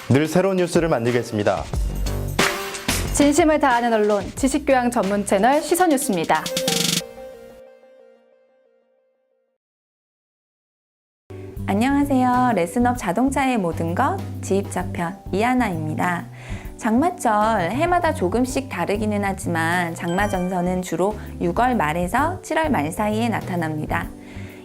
늘 새로운 뉴스를 만들겠습니다. 진심을 다하는 언론, 지식교양 전문 채널 시선뉴스입니다. 안녕하세요. 레슨업 자동차의 모든 것 지입자편 이하나입니다. 장마철 해마다 조금씩 다르기는 하지만 장마전선은 주로 6월 말에서 7월 말 사이에 나타납니다.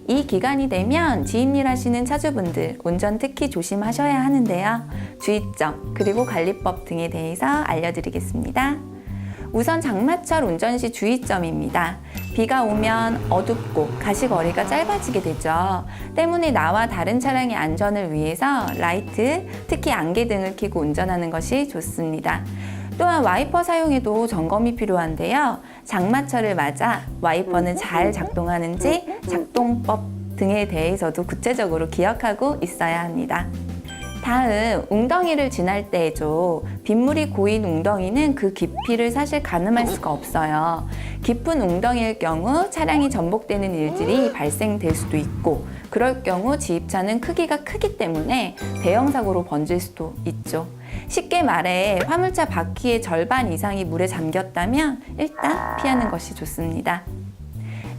이 기간이 되면 지입일 하시는 차주분들 운전 특히 조심하셔야 하는데요. 주의점 그리고 관리법 등에 대해서 알려드리겠습니다. 우선 장마철 운전 시 주의점입니다. 비가 오면 어둡고 가시거리가 짧아지게 되죠. 때문에 나와 다른 차량의 안전을 위해서 라이트, 특히 안개등을 켜고 운전하는 것이 좋습니다. 또한 와이퍼 사용에도 점검이 필요한데요. 장마철을 맞아 와이퍼는 잘 작동하는지 작동법 등에 대해서도 구체적으로 기억하고 있어야 합니다. 다음, 웅덩이를 지날 때죠. 빗물이 고인 웅덩이는 그 깊이를 사실 가늠할 수가 없어요. 깊은 웅덩이일 경우 차량이 전복되는 일들이 발생될 수도 있고, 그럴 경우 지입차는 크기가 크기 때문에 대형 사고로 번질 수도 있죠. 쉽게 말해 화물차 바퀴의 절반 이상이 물에 잠겼다면 일단 피하는 것이 좋습니다.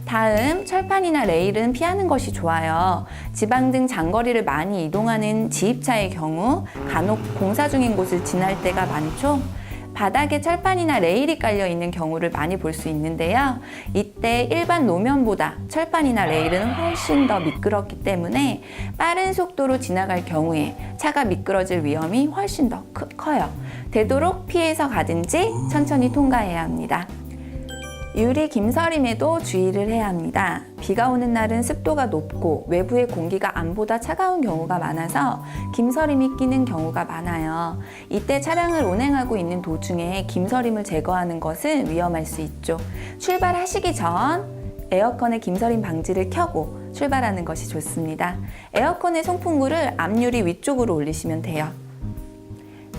다음, 철판이나 레일은 피하는 것이 좋아요. 지방 등 장거리를 많이 이동하는 지입차의 경우 간혹 공사 중인 곳을 지날 때가 많죠. 바닥에 철판이나 레일이 깔려 있는 경우를 많이 볼 수 있는데요. 이때 일반 노면보다 철판이나 레일은 훨씬 더 미끄럽기 때문에 빠른 속도로 지나갈 경우에 차가 미끄러질 위험이 훨씬 더 커요. 되도록 피해서 가든지 천천히 통과해야 합니다. 유리 김서림에도 주의를 해야 합니다. 비가 오는 날은 습도가 높고 외부의 공기가 안보다 차가운 경우가 많아서 김서림이 끼는 경우가 많아요. 이때 차량을 운행하고 있는 도중에 김서림을 제거하는 것은 위험할 수 있죠. 출발하시기 전 에어컨의 김서림 방지를 켜고 출발하는 것이 좋습니다. 에어컨의 송풍구를 앞유리 위쪽으로 올리시면 돼요.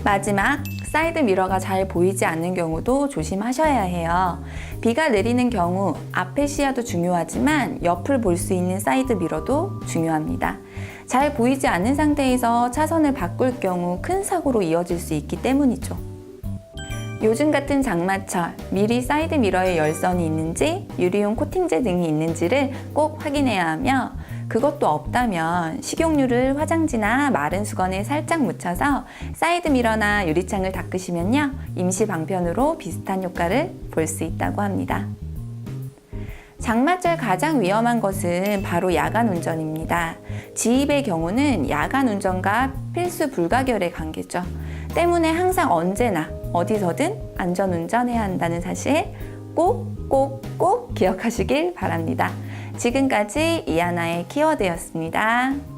마지막, 사이드 미러가 잘 보이지 않는 경우도 조심하셔야 해요. 비가 내리는 경우 앞의 시야도 중요하지만 옆을 볼 수 있는 사이드 미러도 중요합니다. 잘 보이지 않는 상태에서 차선을 바꿀 경우 큰 사고로 이어질 수 있기 때문이죠. 요즘 같은 장마철, 미리 사이드 미러에 열선이 있는지, 유리용 코팅제 등이 있는지를 꼭 확인해야 하며, 그것도 없다면 식용유를 화장지나 마른 수건에 살짝 묻혀서 사이드 미러나 유리창을 닦으시면요, 임시 방편으로 비슷한 효과를 볼 수 있다고 합니다. 장마철 가장 위험한 것은 바로 야간 운전입니다. 지입의 경우는 야간 운전과 필수 불가결의 관계죠. 때문에 항상 언제나 어디서든 안전 운전해야 한다는 사실 꼭 기억하시길 바랍니다. 지금까지 이하나의 키워드였습니다.